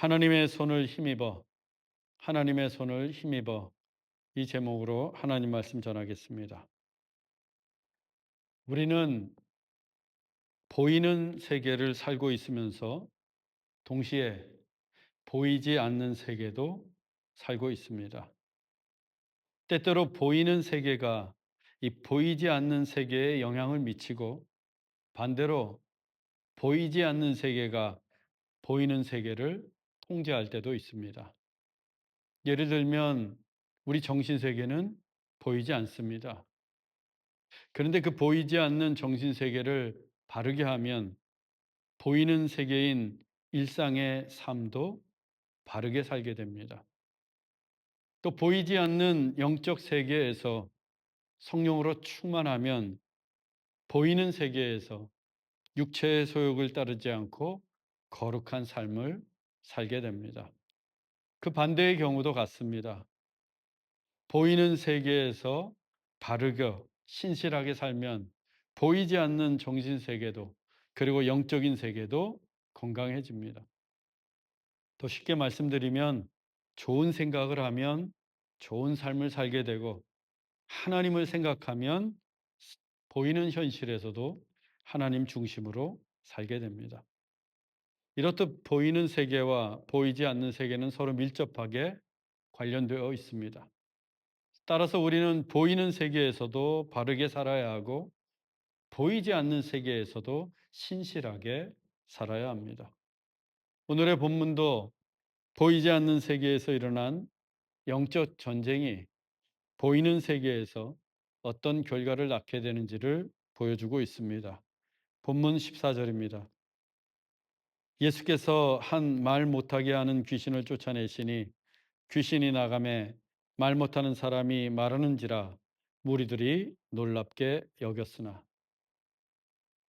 하나님의 손을 힘입어, 하나님의 손을 힘입어. 이 제목으로 하나님 말씀 전하겠습니다. 우리는 보이는 세계를 살고 있으면서 동시에 보이지 않는 세계도 살고 있습니다. 때때로 보이는 세계가 이 보이지 않는 세계에 영향을 미치고, 반대로 보이지 않는 세계가 보이는 세계를 통제할 때도 있습니다. 예를 들면 우리 정신 세계는 보이지 않습니다. 그런데 그 보이지 않는 정신 세계를 바르게 하면 보이는 세계인 일상의 삶도 바르게 살게 됩니다. 또 보이지 않는 영적 세계에서 성령으로 충만하면 보이는 세계에서 육체의 소욕을 따르지 않고 거룩한 삶을 살게 됩니다. 그 반대의 경우도 같습니다. 보이는 세계에서 바르게 신실하게 살면 보이지 않는 정신 세계도, 그리고 영적인 세계도 건강해집니다. 더 쉽게 말씀드리면 좋은 생각을 하면 좋은 삶을 살게 되고, 하나님을 생각하면 보이는 현실에서도 하나님 중심으로 살게 됩니다. 이렇듯 보이는 세계와 보이지 않는 세계는 서로 밀접하게 관련되어 있습니다. 따라서 우리는 보이는 세계에서도 바르게 살아야 하고, 보이지 않는 세계에서도 신실하게 살아야 합니다. 오늘의 본문도 보이지 않는 세계에서 일어난 영적 전쟁이 보이는 세계에서 어떤 결과를 낳게 되는지를 보여주고 있습니다. 본문 14절입니다. 예수께서 한 말 못하게 하는 귀신을 쫓아내시니 귀신이 나가매 말 못하는 사람이 말하는지라 무리들이 놀랍게 여겼으나.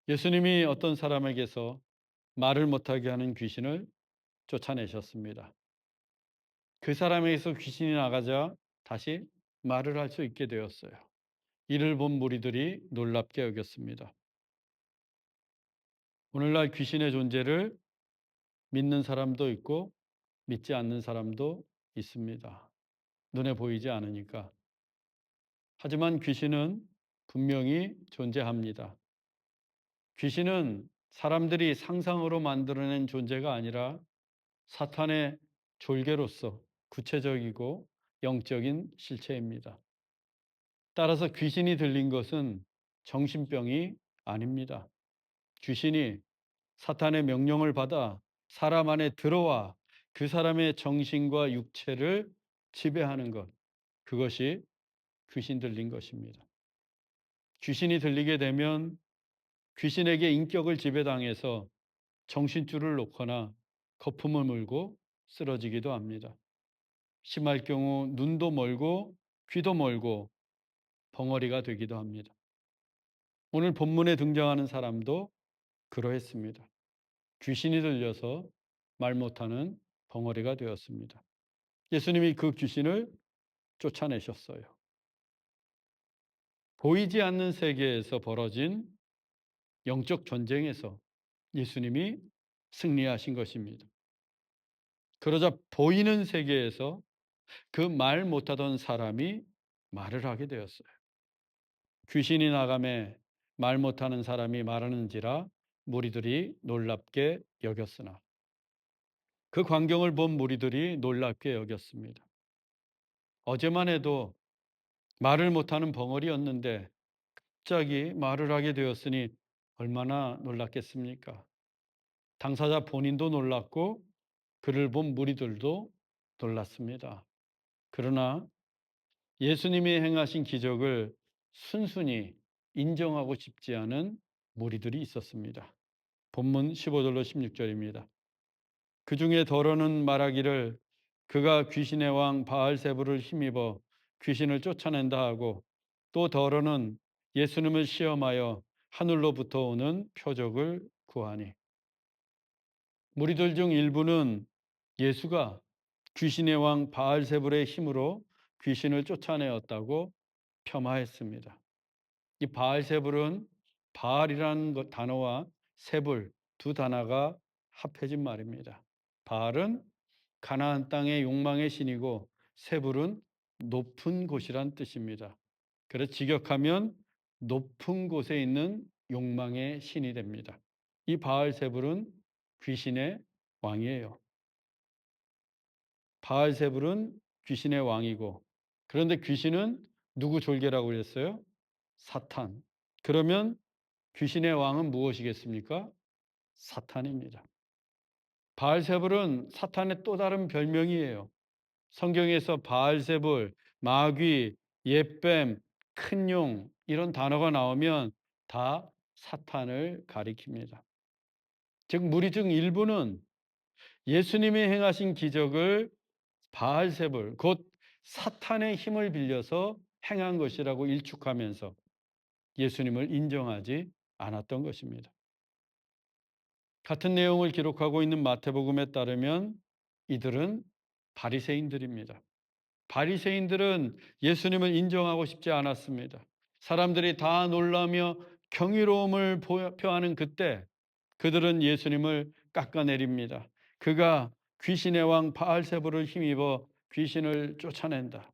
예수님이 어떤 사람에게서 말을 못하게 하는 귀신을 쫓아내셨습니다. 그 사람에게서 귀신이 나가자 다시 말을 할 수 있게 되었어요. 이를 본 무리들이 놀랍게 여겼습니다. 오늘날 귀신의 존재를 믿는 사람도 있고 믿지 않는 사람도 있습니다. 눈에 보이지 않으니까. 하지만 귀신은 분명히 존재합니다. 귀신은 사람들이 상상으로 만들어낸 존재가 아니라 사탄의 졸개로서 구체적이고 영적인 실체입니다. 따라서 귀신이 들린 것은 정신병이 아닙니다. 귀신이 사탄의 명령을 받아 사람 안에 들어와 그 사람의 정신과 육체를 지배하는 것, 그것이 귀신 들린 것입니다. 귀신이 들리게 되면 귀신에게 인격을 지배당해서 정신줄을 놓거나 거품을 물고 쓰러지기도 합니다. 심할 경우 눈도 멀고 귀도 멀고 벙어리가 되기도 합니다. 오늘 본문에 등장하는 사람도 그러했습니다. 귀신이 들려서 말 못하는 벙어리가 되었습니다. 예수님이 그 귀신을 쫓아내셨어요. 보이지 않는 세계에서 벌어진 영적 전쟁에서 예수님이 승리하신 것입니다. 그러자 보이는 세계에서 그 말 못하던 사람이 말을 하게 되었어요. 귀신이 나가매 말 못하는 사람이 말하는지라 무리들이 놀랍게 여겼으나. 그 광경을 본 무리들이 놀랍게 여겼습니다. 어제만 해도 말을 못하는 벙어리였는데 갑자기 말을 하게 되었으니 얼마나 놀랐겠습니까? 당사자 본인도 놀랐고 그를 본 무리들도 놀랐습니다. 그러나 예수님이 행하신 기적을 순순히 인정하고 싶지 않은 무리들이 있었습니다. 본문 15절로 16절입니다. 그 중에 더러는 말하기를 그가 귀신의 왕 바알세불을 힘입어 귀신을 쫓아낸다 하고, 또 더러는 예수님을 시험하여 하늘로부터 오는 표적을 구하니. 무리들 중 일부는 예수가 귀신의 왕 바알세불의 힘으로 귀신을 쫓아내었다고 폄하했습니다. 이 바알세불은 바알이라는 단어와 세불 두 단어가 합해진 말입니다. 바알은 가나안 땅의 욕망의 신이고 세불은 높은 곳이란 뜻입니다. 그래서 직역하면 높은 곳에 있는 욕망의 신이 됩니다. 이 바알세불은 귀신의 왕이에요. 바알세불은 귀신의 왕이고, 그런데 귀신은 누구 졸개라고 그랬어요? 사탄. 그러면 귀신의 왕은 무엇이겠습니까? 사탄입니다. 바알세불은 사탄의 또 다른 별명이에요. 성경에서 바알세불, 마귀, 옛뱀, 큰 용 이런 단어가 나오면 다 사탄을 가리킵니다. 즉 무리 중 일부는 예수님이 행하신 기적을 바알세불 곧 사탄의 힘을 빌려서 행한 것이라고 일축하면서 예수님을 인정하지 않았던 것입니다. 같은 내용을 기록하고 있는 마태복음에 따르면 이들은 바리새인들입니다. 바리새인들은 예수님을 인정하고 싶지 않았습니다. 사람들이 다 놀라며 경이로움을 표하는 그때 그들은 예수님을 깎아내립니다. 그가 귀신의 왕 바알세불을 힘입어 귀신을 쫓아낸다.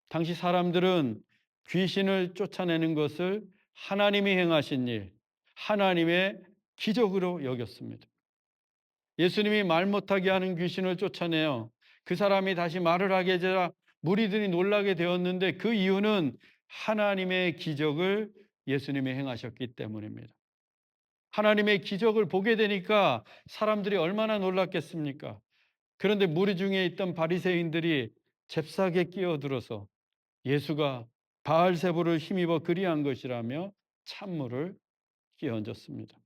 당시 사람들은 귀신을 쫓아내는 것을 하나님이 행하신 일, 하나님의 기적으로 여겼습니다. 예수님이 말 못하게 하는 귀신을 쫓아내어 그 사람이 다시 말을 하게 되자 무리들이 놀라게 되었는데 그 이유는 하나님의 기적을 예수님이 행하셨기 때문입니다. 하나님의 기적을 보게 되니까 사람들이 얼마나 놀랐겠습니까? 그런데 무리 중에 있던 바리새인들이 잽싸게 끼어들어서 예수가 바알세불을 힘입어 그리한 것이라며 찬물을 끼얹었습니다.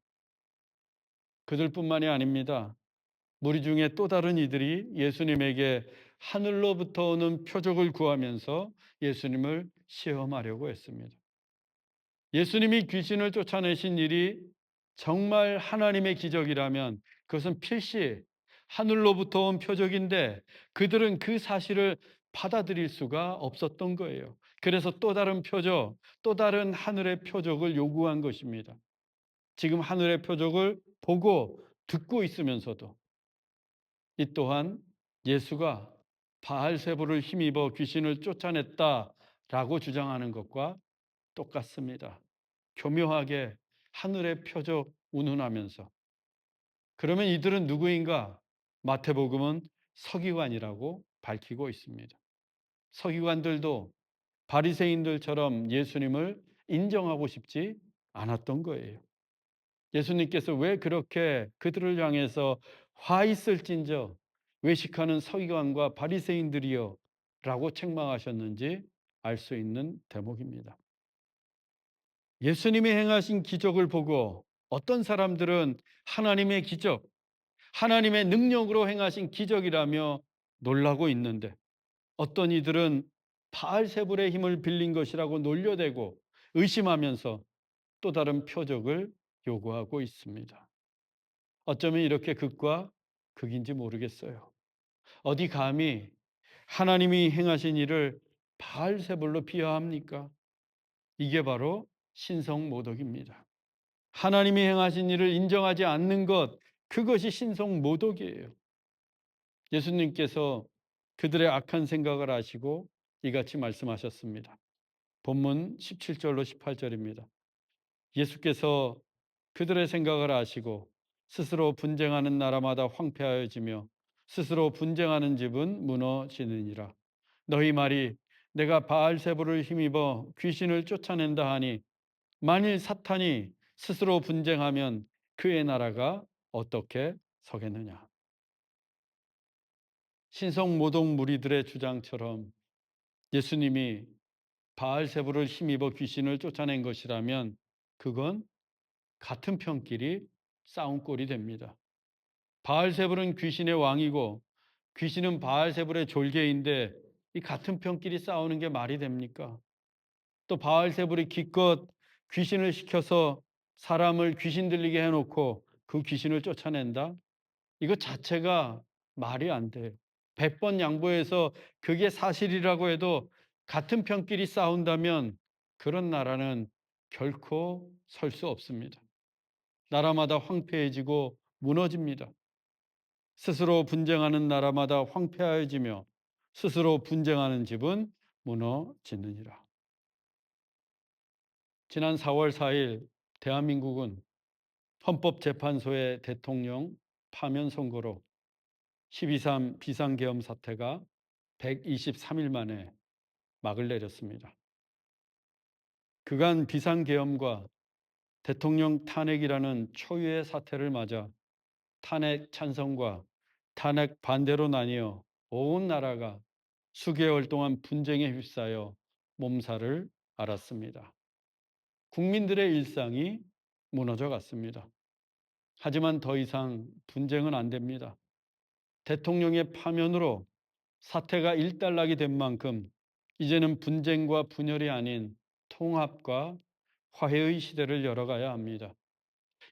그들뿐만이 아닙니다. 무리 중에 또 다른 이들이 예수님에게 하늘로부터 오는 표적을 구하면서 예수님을 시험하려고 했습니다. 예수님이 귀신을 쫓아내신 일이 정말 하나님의 기적이라면 그것은 필시 하늘로부터 온 표적인데 그들은 그 사실을 받아들일 수가 없었던 거예요. 그래서 또 다른 표적, 또 다른 하늘의 표적을 요구한 것입니다. 지금 하늘의 표적을 보고 듣고 있으면서도 이 또한 예수가 바알세불을 힘입어 귀신을 쫓아냈다라고 주장하는 것과 똑같습니다. 교묘하게 하늘의 표적 운운하면서 그러면 이들은 누구인가? 마태복음은 서기관이라고 밝히고 있습니다. 서기관들도 바리새인들처럼 예수님을 인정하고 싶지 않았던 거예요. 예수님께서 왜 그렇게 그들을 향해서 화 있을진저 외식하는 서기관과 바리새인들이여 라고 책망하셨는지 알 수 있는 대목입니다. 예수님이 행하신 기적을 보고 어떤 사람들은 하나님의 기적, 하나님의 능력으로 행하신 기적이라며 놀라고 있는데 어떤 이들은 바알세불의 힘을 빌린 것이라고 놀려대고 의심하면서 또 다른 표적을 요구하고 있습니다. 어쩌면 이렇게 극과 극인지 모르겠어요. 어디 감히 하나님이 행하신 일을 바알세불로 비하합니까? 이게 바로 신성모독입니다. 하나님이 행하신 일을 인정하지 않는 것, 그것이 신성모독이에요. 예수님께서 그들의 악한 생각을 아시고 이같이 말씀하셨습니다. 본문 17절로 18절입니다. 예수께서 그들의 생각을 아시고 스스로 분쟁하는 나라마다 황폐하여지며 스스로 분쟁하는 집은 무너지느니라. 너희 말이 내가 바알세불을 힘입어 귀신을 쫓아낸다 하니 만일 사탄이 스스로 분쟁하면 그의 나라가 어떻게 서겠느냐. 신성모독 무리들의 주장처럼 예수님이 바알세불을 힘입어 귀신을 쫓아낸 것이라면 그건 같은 편끼리 싸운 꼴이 됩니다. 바알세불은 귀신의 왕이고 귀신은 바알세불의 졸개인데 이 같은 편끼리 싸우는 게 말이 됩니까? 또 바알세불이 기껏 귀신을 시켜서 사람을 귀신 들리게 해놓고 그 귀신을 쫓아낸다? 이거 자체가 말이 안 돼요. 100번 양보해서 그게 사실이라고 해도 같은 편끼리 싸운다면 그런 나라는 결코 설 수 없습니다. 나라마다 황폐해지고 무너집니다. 스스로 분쟁하는 나라마다 황폐하여지며 스스로 분쟁하는 집은 무너지느니라. 지난 4월 4일 대한민국은 헌법재판소의 대통령 파면 선고로 12.3 비상계엄 사태가 123일 만에 막을 내렸습니다. 그간 비상계엄과 대통령 탄핵이라는 초유의 사태를 맞아 탄핵 찬성과 탄핵 반대로 나뉘어 온 나라가 수개월 동안 분쟁에 휩싸여 몸살을 앓았습니다. 국민들의 일상이 무너져 갔습니다. 하지만 더 이상 분쟁은 안 됩니다. 대통령의 파면으로 사태가 일단락이 된 만큼 이제는 분쟁과 분열이 아닌 통합과 화해의 시대를 열어가야 합니다.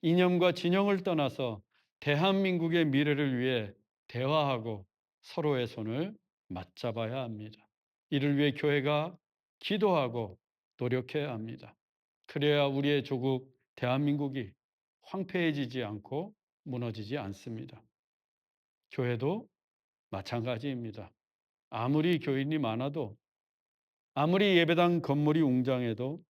이념과 진영을 떠나서 대한민국의 미래를 위해 대화하고 서로의 손을 맞잡아야 합니다. 이를 위해 교회가 기도하고 노력해야 합니다. 그래야 우리의 조국 대한민국이 황폐해지지 않고 무너지지 않습니다. 교회도 마찬가지입니다. 아무리 교인이 많아도, 아무리 예배당 건물이 웅장해도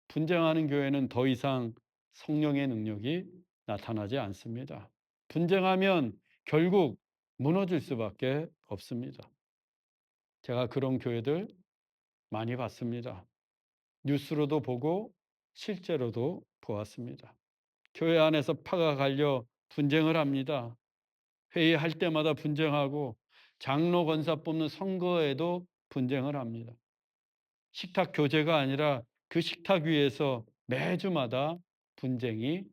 분쟁하는 교회는 더 이상 성령의 능력이 나타나지 않습니다. 분쟁하면 결국 무너질 수밖에 없습니다. 제가 그런 교회들 많이 봤습니다. 뉴스로도 보고 실제로도 보았습니다. 교회 안에서 파가 갈려 분쟁을 합니다. 회의할 때마다 분쟁하고 장로 권사 뽑는 선거에도 분쟁을 합니다. 식탁 교제가 아니라 그 식탁 위에서 매주마다 분쟁이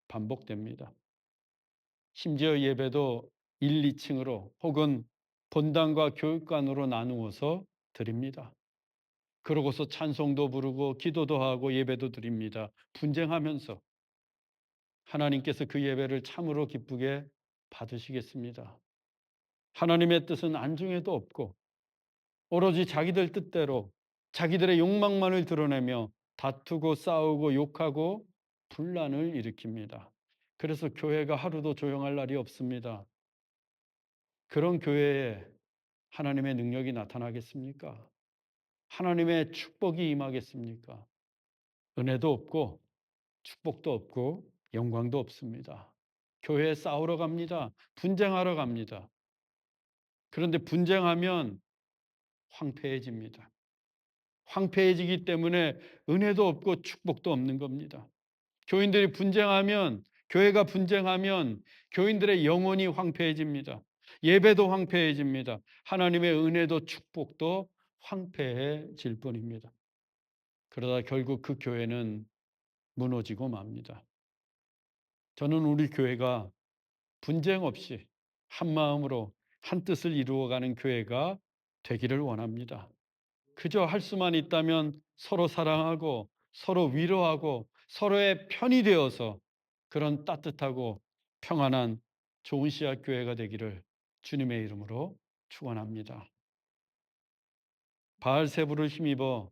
반복됩니다. 심지어 예배도 1, 2층으로 혹은 본당과 교육관으로 나누어서 드립니다. 그러고서 찬송도 부르고 기도도 하고 예배도 드립니다. 분쟁하면서 하나님께서 그 예배를 참으로 기쁘게 받으시겠습니다. 하나님의 뜻은 안중에도 없고 오로지 자기들 뜻대로 자기들의 욕망만을 드러내며 다투고 싸우고 욕하고 분란을 일으킵니다. 그래서 교회가 하루도 조용할 날이 없습니다. 그런 교회에 하나님의 능력이 나타나겠습니까? 하나님의 축복이 임하겠습니까? 은혜도 없고 축복도 없고 영광도 없습니다. 교회에 싸우러 갑니다. 분쟁하러 갑니다. 그런데 분쟁하면 황폐해집니다. 황폐해지기 때문에 은혜도 없고 축복도 없는 겁니다. 교인들이 분쟁하면, 교회가 분쟁하면 교인들의 영혼이 황폐해집니다. 예배도 황폐해집니다. 하나님의 은혜도 축복도 황폐해질 뿐입니다. 그러다 결국 그 교회는 무너지고 맙니다. 저는 우리 교회가 분쟁 없이 한 마음으로 한 뜻을 이루어가는 교회가 되기를 원합니다. 그저 할 수만 있다면 서로 사랑하고 서로 위로하고 서로의 편이 되어서 그런 따뜻하고 평안한 좋은 씨앗 교회가 되기를 주님의 이름으로 축원합니다. 바알세부를 힘입어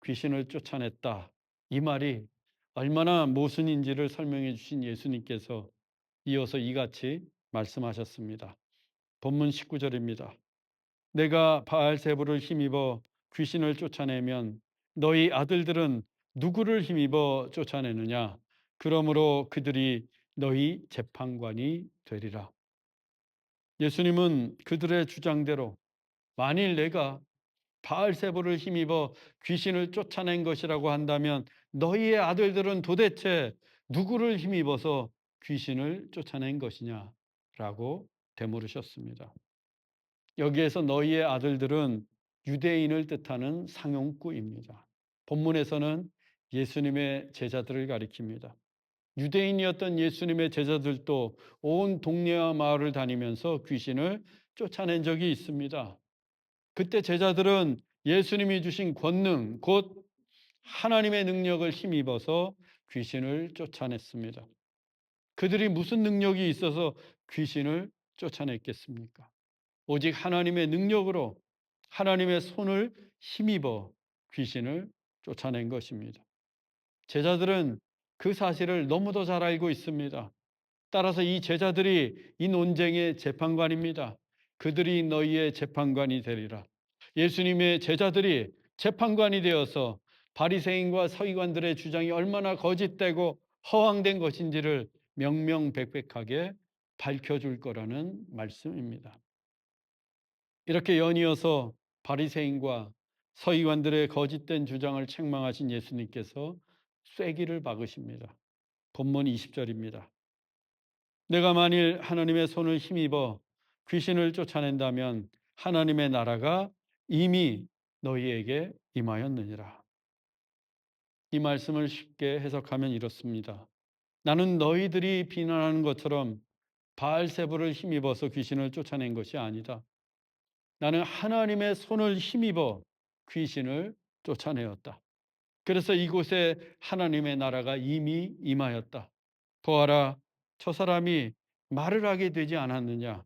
귀신을 쫓아냈다. 이 말이 얼마나 모순인지를 설명해 주신 예수님께서 이어서 이같이 말씀하셨습니다. 본문 19절입니다. 내가 바알세부를 힘입어 귀신을 쫓아내면 너희 아들들은 누구를 힘입어 쫓아내느냐? 그러므로 그들이 너희 재판관이 되리라. 예수님은 그들의 주장대로 만일 내가 바알세부를 힘입어 귀신을 쫓아낸 것이라고 한다면 너희의 아들들은 도대체 누구를 힘입어서 귀신을 쫓아낸 것이냐라고 되물으셨습니다. 여기에서 너희의 아들들은 유대인을 뜻하는 상용구입니다. 본문에서는 예수님의 제자들을 가리킵니다. 유대인이었던 예수님의 제자들도 온 동네와 마을을 다니면서 귀신을 쫓아낸 적이 있습니다. 그때 제자들은 예수님이 주신 권능, 곧 하나님의 능력을 힘입어서 귀신을 쫓아냈습니다. 그들이 무슨 능력이 있어서 귀신을 쫓아냈겠습니까? 오직 하나님의 능력으로 하나님의 손을 힘입어 귀신을 쫓아낸 것입니다. 제자들은 그 사실을 너무도 잘 알고 있습니다. 따라서 이 제자들이 이 논쟁의 재판관입니다. 그들이 너희의 재판관이 되리라. 예수님의 제자들이 재판관이 되어서 바리새인과 서기관들의 주장이 얼마나 거짓되고 허황된 것인지를 명명백백하게 밝혀줄 거라는 말씀입니다. 이렇게 연이어서 바리새인과 서기관들의 거짓된 주장을 책망하신 예수님께서 쐐기를 박으십니다. 본문 20절입니다. 내가 만일 하나님의 손을 힘입어 귀신을 쫓아낸다면 하나님의 나라가 이미 너희에게 임하였느니라. 이 말씀을 쉽게 해석하면 이렇습니다. 나는 너희들이 비난하는 것처럼 바알세불을 힘입어서 귀신을 쫓아낸 것이 아니다. 나는 하나님의 손을 힘입어 귀신을 쫓아내었다. 그래서 이곳에 하나님의 나라가 이미 임하였다. 보아라, 저 사람이 말을 하게 되지 않았느냐?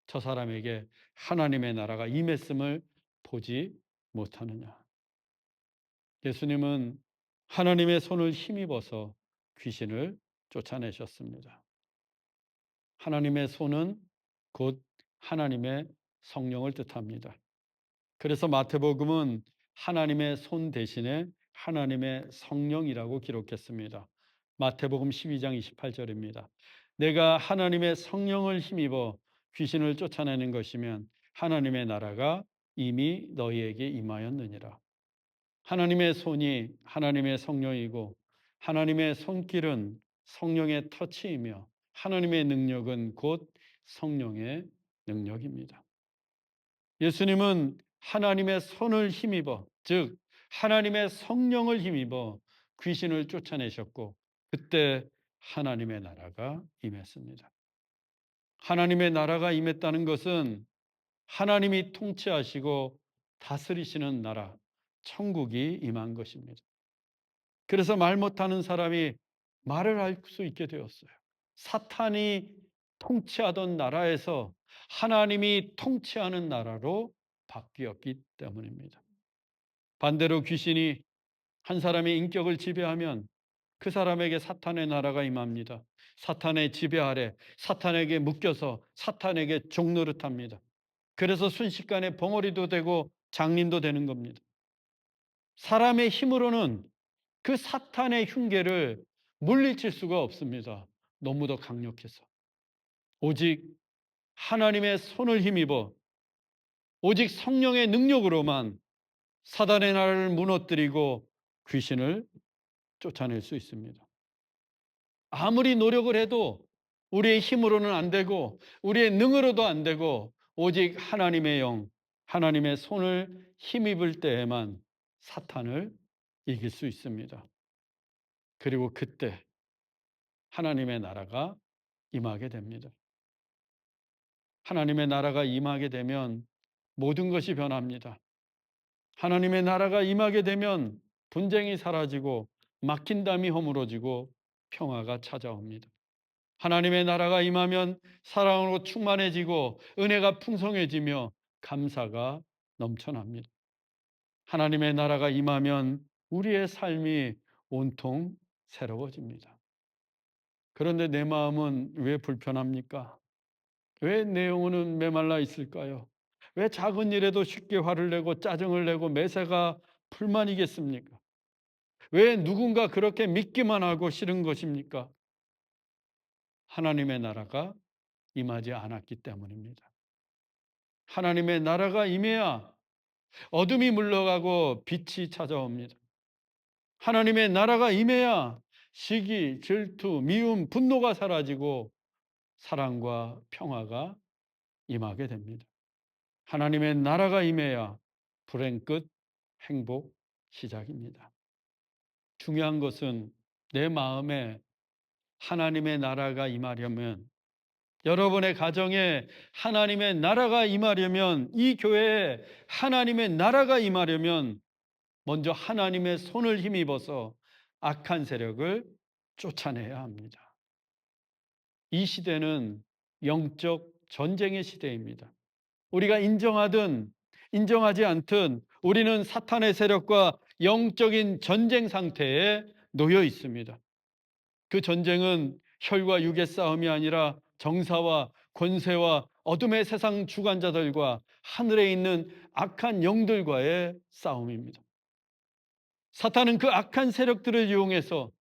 저 사람에게 하나님의 나라가 임했음을 보지 못하느냐? 예수님은 하나님의 손을 힘입어서 귀신을 쫓아내셨습니다. 하나님의 손은 곧 하나님의 성령을 뜻합니다. 그래서 마태복음은 하나님의 손 대신에 하나님의 성령이라고 기록했습니다. 마태복음 12장 28절입니다. 내가 하나님의 성령을 힘입어 귀신을 쫓아내는 것이면 하나님의 나라가 이미 너희에게 임하였느니라. 하나님의 손이 하나님의 성령이고 하나님의 손길은 성령의 터치이며 하나님의 능력은 곧 성령의 능력입니다. 예수님은 하나님의 손을 힘입어, 즉 하나님의 성령을 힘입어 귀신을 쫓아내셨고 그때 하나님의 나라가 임했습니다. 하나님의 나라가 임했다는 것은 하나님이 통치하시고 다스리시는 나라, 천국이 임한 것입니다. 그래서 말 못하는 사람이 말을 할 수 있게 되었어요. 사탄이 통치하던 나라에서 하나님이 통치하는 나라로 바뀌었기 때문입니다. 반대로 귀신이 한 사람의 인격을 지배하면 그 사람에게 사탄의 나라가 임합니다. 사탄의 지배 아래 사탄에게 묶여서 사탄에게 종노릇합니다. 그래서 순식간에 벙어리도 되고 장님도 되는 겁니다. 사람의 힘으로는 그 사탄의 흉계를 물리칠 수가 없습니다. 너무도 강력해서. 오직 하나님의 손을 힘입어 오직 성령의 능력으로만 사단의 나라를 무너뜨리고 귀신을 쫓아낼 수 있습니다. 아무리 노력을 해도 우리의 힘으로는 안 되고 우리의 능으로도 안 되고 오직 하나님의 영, 하나님의 손을 힘입을 때에만 사탄을 이길 수 있습니다. 그리고 그때 하나님의 나라가 임하게 됩니다. 하나님의 나라가 임하게 되면 모든 것이 변합니다. 하나님의 나라가 임하게 되면 분쟁이 사라지고 막힌 담이 허물어지고 평화가 찾아옵니다. 하나님의 나라가 임하면 사랑으로 충만해지고 은혜가 풍성해지며 감사가 넘쳐납니다. 하나님의 나라가 임하면 우리의 삶이 온통 새로워집니다. 그런데 내 마음은 왜 불편합니까? 왜 내 영혼은 메말라 있을까요? 왜 작은 일에도 쉽게 화를 내고 짜증을 내고 매사가 불만이겠습니까? 왜 누군가 그렇게 믿기만 하고 싫은 것입니까? 하나님의 나라가 임하지 않았기 때문입니다. 하나님의 나라가 임해야 어둠이 물러가고 빛이 찾아옵니다. 하나님의 나라가 임해야 시기, 질투, 미움, 분노가 사라지고 사랑과 평화가 임하게 됩니다. 하나님의 나라가 임해야 불행 끝 행복 시작입니다. 중요한 것은 내 마음에 하나님의 나라가 임하려면 여러분의 가정에 하나님의 나라가 임하려면 이 교회에 하나님의 나라가 임하려면 먼저 하나님의 손을 힘입어서 악한 세력을 쫓아내야 합니다. 이 시대는 영적 전쟁의 시대입니다. 우리가 인정하든 인정하지 않든 우리는 사탄의 세력과 영적인 전쟁 상태에 놓여 있습니다. 그 전쟁은 혈과 육의 싸움이 아니라 정사와 권세와 어둠의 세상 주관자들과 하늘에 있는 악한 영들과의 싸움입니다. 사탄은 그 악한 세력들을 이용해서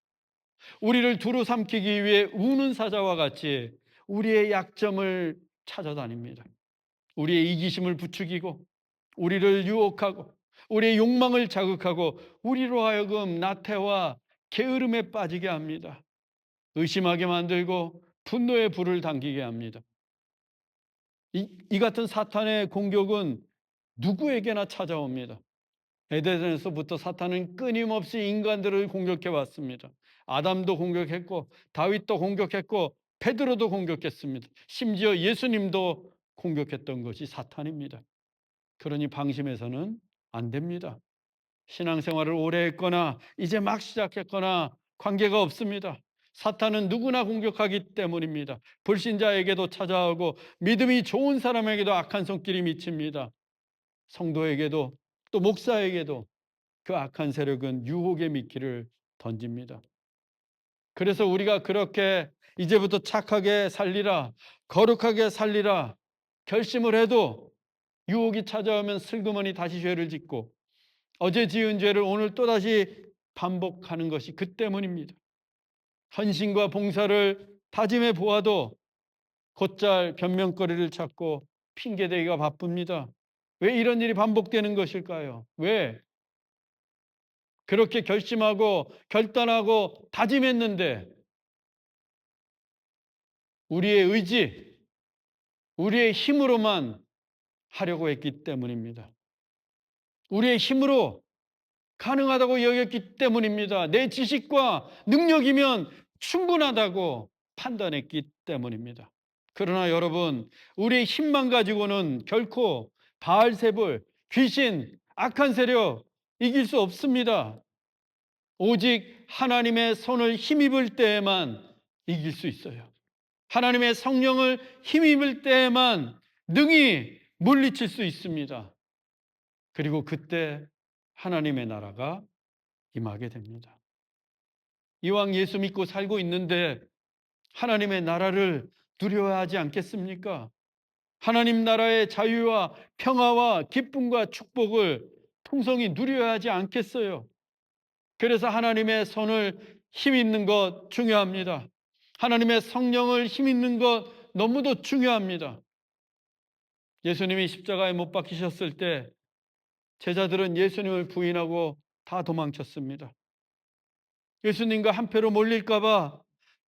우리를 두루 삼키기 위해 우는 사자와 같이 우리의 약점을 찾아다닙니다. 우리의 이기심을 부추기고 우리를 유혹하고 우리의 욕망을 자극하고 우리로 하여금 나태와 게으름에 빠지게 합니다. 의심하게 만들고 분노의 불을 당기게 합니다. 이 같은 사탄의 공격은 누구에게나 찾아옵니다. 에덴에서부터 사탄은 끊임없이 인간들을 공격해 왔습니다. 아담도 공격했고 다윗도 공격했고 베드로도 공격했습니다. 심지어 예수님도 공격했던 것이 사탄입니다. 그러니 방심해서는 안 됩니다. 신앙생활을 오래 했거나 이제 막 시작했거나 관계가 없습니다. 사탄은 누구나 공격하기 때문입니다. 불신자에게도 찾아오고 믿음이 좋은 사람에게도 악한 손길이 미칩니다. 성도에게도 또 목사에게도 그 악한 세력은 유혹의 미끼를 던집니다. 그래서 우리가 그렇게 이제부터 착하게 살리라, 거룩하게 살리라 결심을 해도 유혹이 찾아오면 슬그머니 다시 죄를 짓고 어제 지은 죄를 오늘 또다시 반복하는 것이 그 때문입니다. 헌신과 봉사를 다짐해 보아도 곧잘 변명거리를 찾고 핑계대기가 바쁩니다. 왜 이런 일이 반복되는 것일까요? 왜? 그렇게 결심하고 결단하고 다짐했는데 우리의 의지, 우리의 힘으로만 하려고 했기 때문입니다. 우리의 힘으로 가능하다고 여겼기 때문입니다. 내 지식과 능력이면 충분하다고 판단했기 때문입니다. 그러나 여러분, 우리의 힘만 가지고는 결코 바알세불, 귀신, 악한 세력 이길 수 없습니다. 오직 하나님의 손을 힘입을 때에만 이길 수 있어요. 하나님의 성령을 힘입을 때에만 능히 물리칠 수 있습니다. 그리고 그때 하나님의 나라가 임하게 됩니다. 이왕 예수 믿고 살고 있는데 하나님의 나라를 누려야 하지 않겠습니까? 하나님 나라의 자유와 평화와 기쁨과 축복을 통성이 누려야 하지 않겠어요? 그래서 하나님의 손을 힘입는 것 중요합니다. 하나님의 성령을 힘입는 것 너무도 중요합니다. 예수님이 십자가에 못 박히셨을 때 제자들은 예수님을 부인하고 다 도망쳤습니다. 예수님과 한패로 몰릴까봐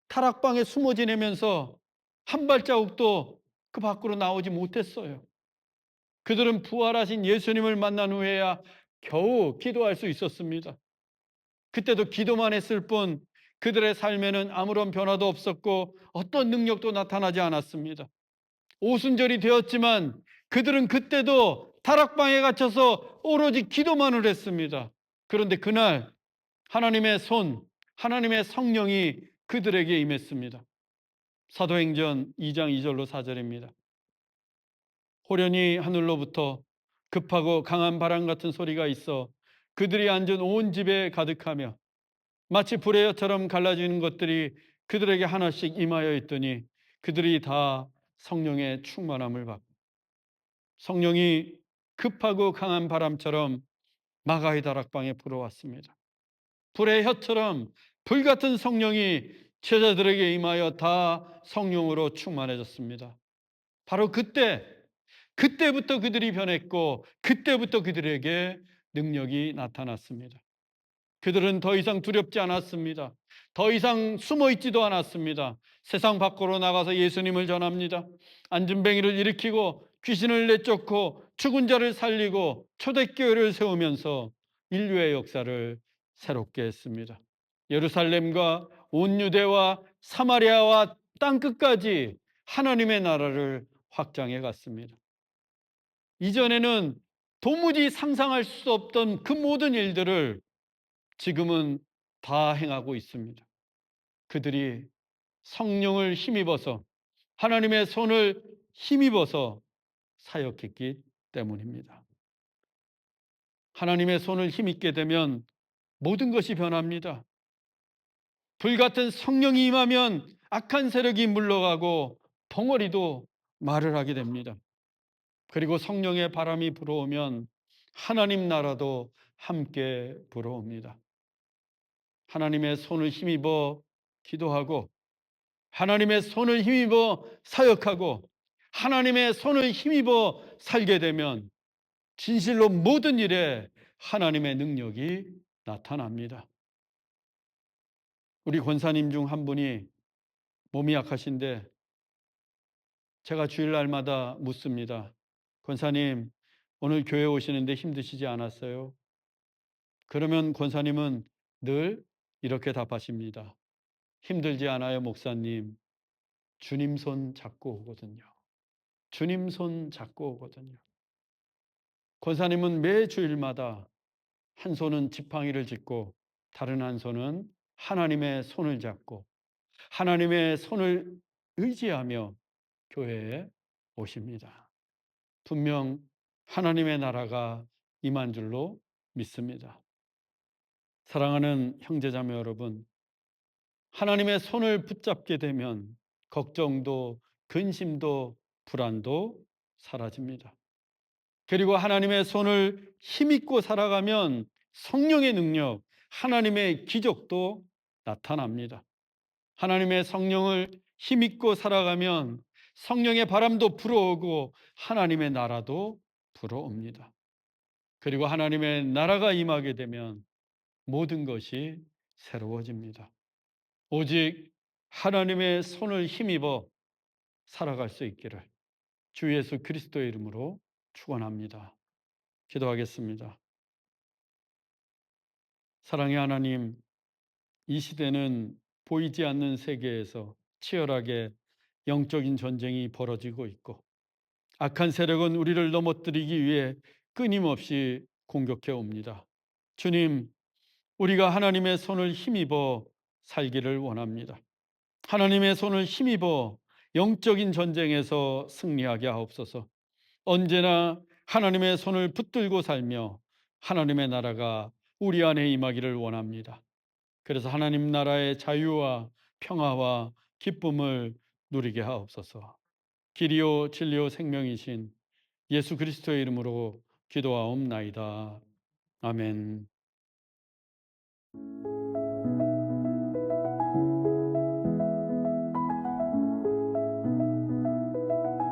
타락방에 숨어 지내면서 한 발자국도 그 밖으로 나오지 못했어요. 그들은 부활하신 예수님을 만난 후에야 겨우 기도할 수 있었습니다. 그때도 기도만 했을 뿐 그들의 삶에는 아무런 변화도 없었고 어떤 능력도 나타나지 않았습니다. 오순절이 되었지만 그들은 그때도 타락방에 갇혀서 오로지 기도만을 했습니다. 그런데 그날 하나님의 손, 하나님의 성령이 그들에게 임했습니다. 사도행전 2장 2절로 4절입니다. 호련히 하늘로부터 급하고 강한 바람 같은 소리가 있어 그들이 앉은 온 집에 가득하며 마치 불의 혀처럼 갈라지는 것들이 그들에게 하나씩 임하여 있더니 그들이 다 성령의 충만함을 받고 성령이 급하고 강한 바람처럼 마가의 다락방에 불어왔습니다. 불의 혀처럼 불같은 성령이 제자들에게 임하여 다 성령으로 충만해졌습니다. 바로 그때부터 그들이 변했고 그때부터 그들에게 능력이 나타났습니다. 그들은 더 이상 두렵지 않았습니다. 더 이상 숨어 있지도 않았습니다. 세상 밖으로 나가서 예수님을 전합니다. 안진뱅이를 일으키고 귀신을 내쫓고 죽은 자를 살리고 초대교회를 세우면서 인류의 역사를 새롭게 했습니다. 예루살렘과 온 유대와 사마리아와 땅끝까지 하나님의 나라를 확장해 갔습니다. 이전에는 도무지 상상할 수 없던 그 모든 일들을 지금은 다 행하고 있습니다. 그들이 성령을 힘입어서 하나님의 손을 힘입어서 사역했기 때문입니다. 하나님의 손을 힘입게 되면 모든 것이 변합니다. 불같은 성령이 임하면 악한 세력이 물러가고 덩어리도 말을 하게 됩니다. 그리고 성령의 바람이 불어오면 하나님 나라도 함께 불어옵니다. 하나님의 손을 힘입어 기도하고 하나님의 손을 힘입어 사역하고 하나님의 손을 힘입어 살게 되면 진실로 모든 일에 하나님의 능력이 나타납니다. 우리 권사님 중 한 분이 몸이 약하신데 제가 주일날마다 묻습니다. 권사님, 오늘 교회 오시는데 힘드시지 않았어요? 그러면 권사님은 늘 이렇게 답하십니다. 힘들지 않아요, 목사님. 주님 손 잡고 오거든요. 주님 손 잡고 오거든요. 권사님은 매 주일마다 한 손은 지팡이를 짚고 다른 한 손은 하나님의 손을 잡고 하나님의 손을 의지하며 교회에 오십니다. 분명 하나님의 나라가 임한 줄로 믿습니다. 사랑하는 형제자매 여러분, 하나님의 손을 붙잡게 되면 걱정도 근심도 불안도 사라집니다. 그리고 하나님의 손을 힘입고 살아가면 성령의 능력, 하나님의 기적도 나타납니다. 하나님의 성령을 힘입고 살아가면 성령의 바람도 불어오고 하나님의 나라도 불어옵니다. 그리고 하나님의 나라가 임하게 되면 모든 것이 새로워집니다. 오직 하나님의 손을 힘입어 살아갈 수 있기를 주 예수 그리스도의 이름으로 축원합니다. 기도하겠습니다. 사랑의 하나님, 이 시대는 보이지 않는 세계에서 치열하게 영적인 전쟁이 벌어지고 있고 악한 세력은 우리를 넘어뜨리기 위해 끊임없이 공격해 옵니다. 주님, 우리가 하나님의 손을 힘입어 살기를 원합니다. 하나님의 손을 힘입어 영적인 전쟁에서 승리하게 하옵소서. 언제나 하나님의 손을 붙들고 살며 하나님의 나라가 우리 안에 임하기를 원합니다. 그래서 하나님 나라의 자유와 평화와 기쁨을 누리게 하옵소서. 길이요 진리요 생명이신 예수 그리스도의 이름으로 기도하옵나이다. 아멘.